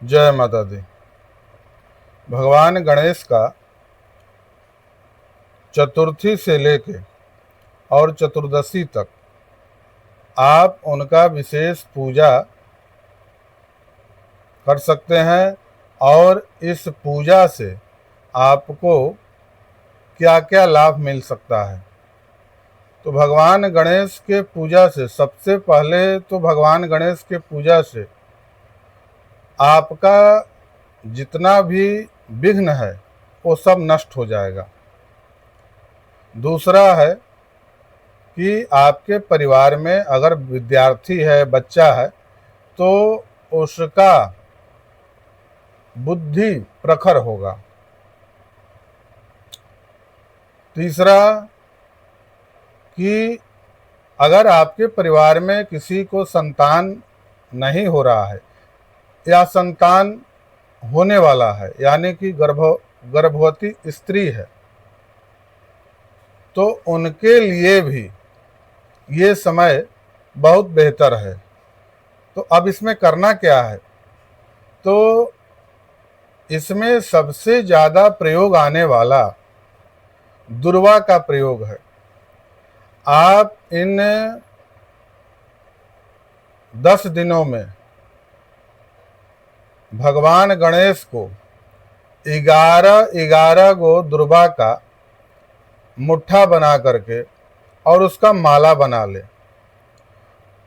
जय माता दी। भगवान गणेश का चतुर्थी से लेके और चतुर्दशी तक आप उनका विशेष पूजा कर सकते हैं और इस पूजा से आपको क्या क्या लाभ मिल सकता है। तो भगवान गणेश के पूजा से सबसे पहले तो भगवान गणेश के पूजा से आपका जितना भी विघ्न है वो सब नष्ट हो जाएगा। दूसरा है कि आपके परिवार में अगर विद्यार्थी है, बच्चा है, तो उसका बुद्धि प्रखर होगा। तीसरा कि अगर आपके परिवार में किसी को संतान नहीं हो रहा है या संतान होने वाला है, यानी कि गर्भवती स्त्री है, तो उनके लिए भी ये समय बहुत बेहतर है। तो अब इसमें करना क्या है? तो इसमें सबसे ज़्यादा प्रयोग आने वाला दुर्वा का प्रयोग है। आप इन 10 दिनों में भगवान गणेश को 11 गो दुर्वा का मुट्ठा बना करके और उसका माला बना ले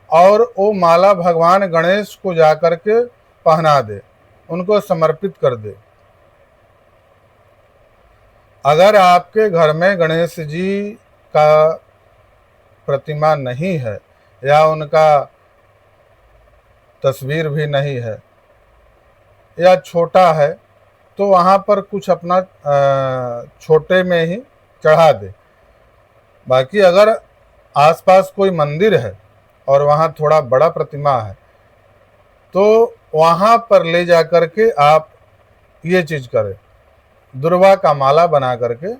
और वो माला भगवान गणेश को जा करके पहना दे, उनको समर्पित कर दे। अगर आपके घर में गणेश जी का प्रतिमा नहीं है या उनका तस्वीर भी नहीं है या छोटा है, तो वहाँ पर कुछ अपना छोटे में ही चढ़ा दे। बाकी अगर आसपास कोई मंदिर है और वहाँ थोड़ा बड़ा प्रतिमा है, तो वहाँ पर ले जा कर के आप ये चीज़ करें, दुर्वा का माला बना करके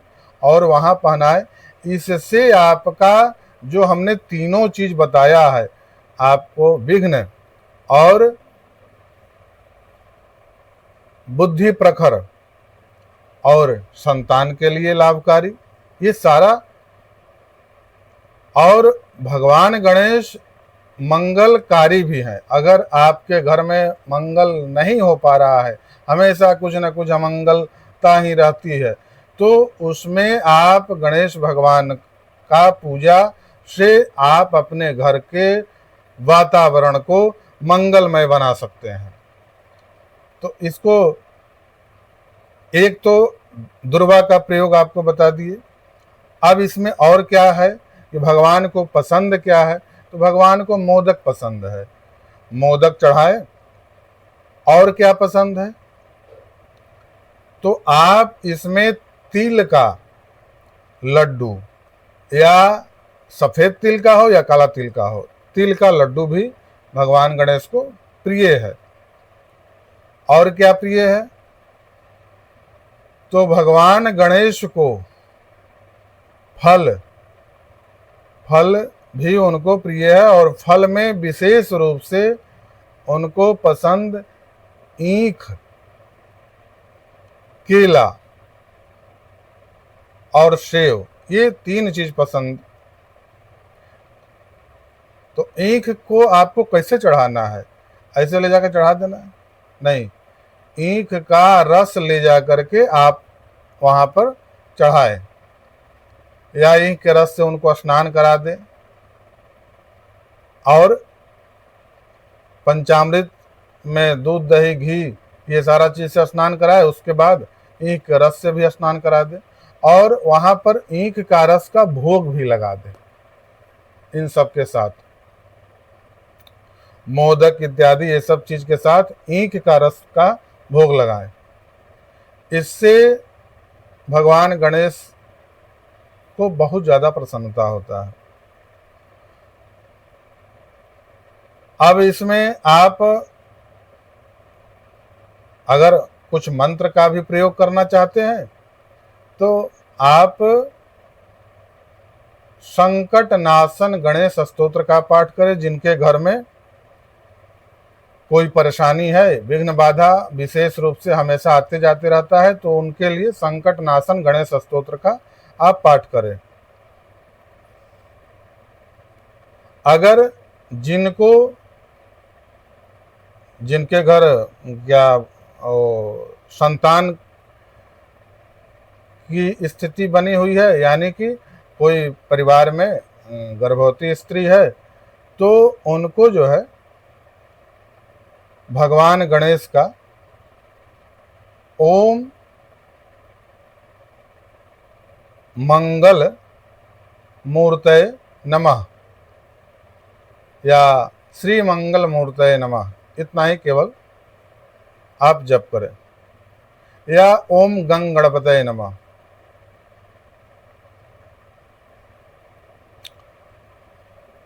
और वहाँ पहनाए। इससे आपका जो हमने तीनों चीज़ बताया है, आपको विघ्न और बुद्धि प्रखर और संतान के लिए लाभकारी, ये सारा। और भगवान गणेश मंगलकारी भी हैं। अगर आपके घर में मंगल नहीं हो पा रहा है, हमेशा कुछ न कुछ अमंगलता ही रहती है, तो उसमें आप गणेश भगवान का पूजा से आप अपने घर के वातावरण को मंगलमय बना सकते हैं। तो इसको एक तो दुर्वा का प्रयोग आपको बता दिए। अब इसमें और क्या है कि भगवान को पसंद क्या है? तो भगवान को मोदक पसंद है, मोदक चढ़ाए। और क्या पसंद है? तो आप इसमें तिल का लड्डू, या सफेद तिल का हो या काला तिल का हो, तिल का लड्डू भी भगवान गणेश को प्रिय है। और क्या प्रिय है? तो भगवान गणेश को फल भी उनको प्रिय है और फल में विशेष रूप से उनको पसंद ईख, केला और सेव, ये 3 चीज पसंद। तो ईख को आपको कैसे चढ़ाना है? ऐसे ले जाकर चढ़ा देना है? नहीं, ईख का रस ले जा करके आप वहां पर चढ़ाए, या ईख के रस से उनको स्नान करा दें और पंचामृत में दूध, दही, घी, ये सारा चीज से स्नान कराए। उसके बाद ईख के रस से भी स्नान करा दे और वहां पर ईख का रस का भोग भी लगा दे। इन सब के साथ मोदक इत्यादि ये सब चीज के साथ ईख का रस का भोग लगाएं। इससे भगवान गणेश को बहुत ज्यादा प्रसन्नता होता है। अब इसमें आप अगर कुछ मंत्र का भी प्रयोग करना चाहते हैं, तो आप संकट नाशन गणेश स्तोत्र का पाठ करें। जिनके घर में कोई परेशानी है, विघ्न बाधा विशेष रूप से हमेशा आते जाते रहता है, तो उनके लिए संकट नाशन गणेश स्तोत्र का आप पाठ करें। अगर जिनके घर संतान की स्थिति बनी हुई है, यानी कि कोई परिवार में गर्भवती स्त्री है, तो उनको जो है भगवान गणेश का ओम मंगल मूर्तये नमः या श्री मंगल मूर्तये नमः, इतना ही केवल आप जप करें, या ओम गंग गणपतये नमः।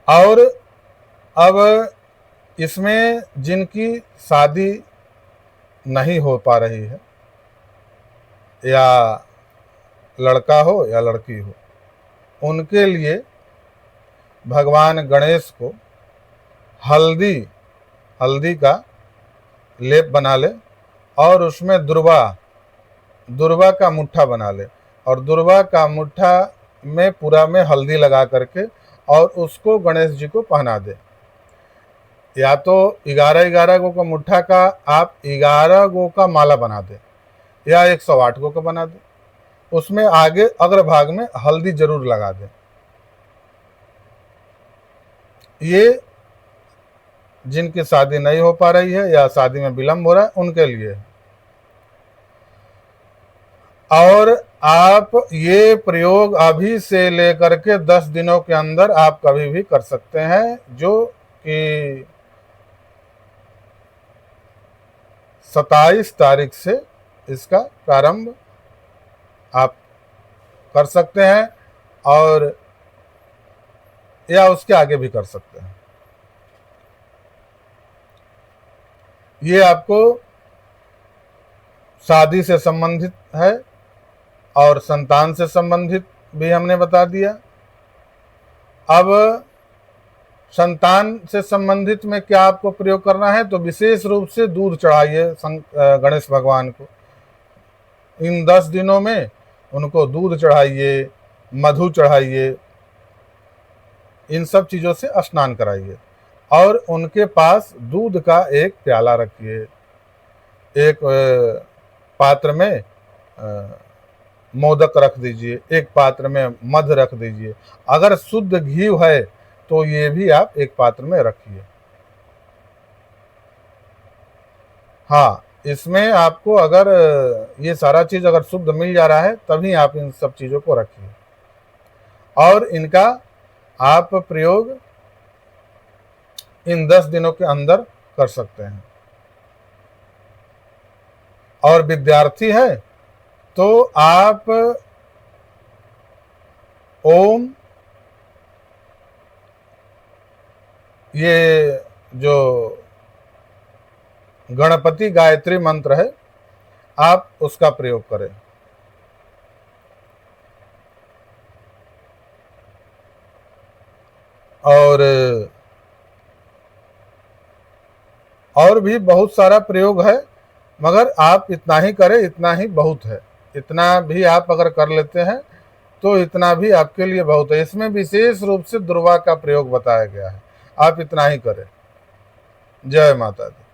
और अब इसमें जिनकी शादी नहीं हो पा रही है, या लड़का हो या लड़की हो, उनके लिए भगवान गणेश को हल्दी का लेप बना ले और उसमें दुर्वा का मुट्ठा बना ले, और दुर्वा का मुट्ठा में पूरा में हल्दी लगा करके और उसको गणेश जी को पहना दे। या तो 11 गो का मुट्ठा का आप 11 गो का माला बना दे, या 108 गो का बना दे, उसमें आगे अग्रभाग में हल्दी जरूर लगा दे। ये जिनकी शादी नहीं हो पा रही है या शादी में विलंब हो रहा है, उनके लिए। और आप ये प्रयोग अभी से लेकर के 10 दिनों के अंदर आप कभी भी कर सकते हैं, जो कि 27 तारीख से इसका प्रारंभ आप कर सकते हैं, और या उसके आगे भी कर सकते हैं। ये आपको शादी से संबंधित है और संतान से संबंधित भी हमने बता दिया। अब संतान से संबंधित में क्या आपको प्रयोग करना है, तो विशेष रूप से दूध चढ़ाइए गणेश भगवान को। इन 10 दिनों में उनको दूध चढ़ाइए, मधु चढ़ाइए, इन सब चीज़ों से स्नान कराइए, और उनके पास दूध का एक प्याला रखिए, एक पात्र में मोदक रख दीजिए, एक पात्र में मध रख दीजिए। अगर शुद्ध घी है तो ये भी आप एक पात्र में रखिए। हाँ, इसमें आपको अगर ये सारा चीज अगर शुद्ध मिल जा रहा है तभी आप इन सब चीजों को रखिए, और इनका आप प्रयोग इन 10 दिनों के अंदर कर सकते हैं। और विद्यार्थी है तो आप ओम, ये जो गणपति गायत्री मंत्र है आप उसका प्रयोग करें। और भी बहुत सारा प्रयोग है, मगर आप इतना ही करें, इतना ही बहुत है। इतना भी आप अगर कर लेते हैं तो इतना भी आपके लिए बहुत है। इसमें विशेष रूप से दुर्वा का प्रयोग बताया गया है, आप इतना ही करें। जय माता दी।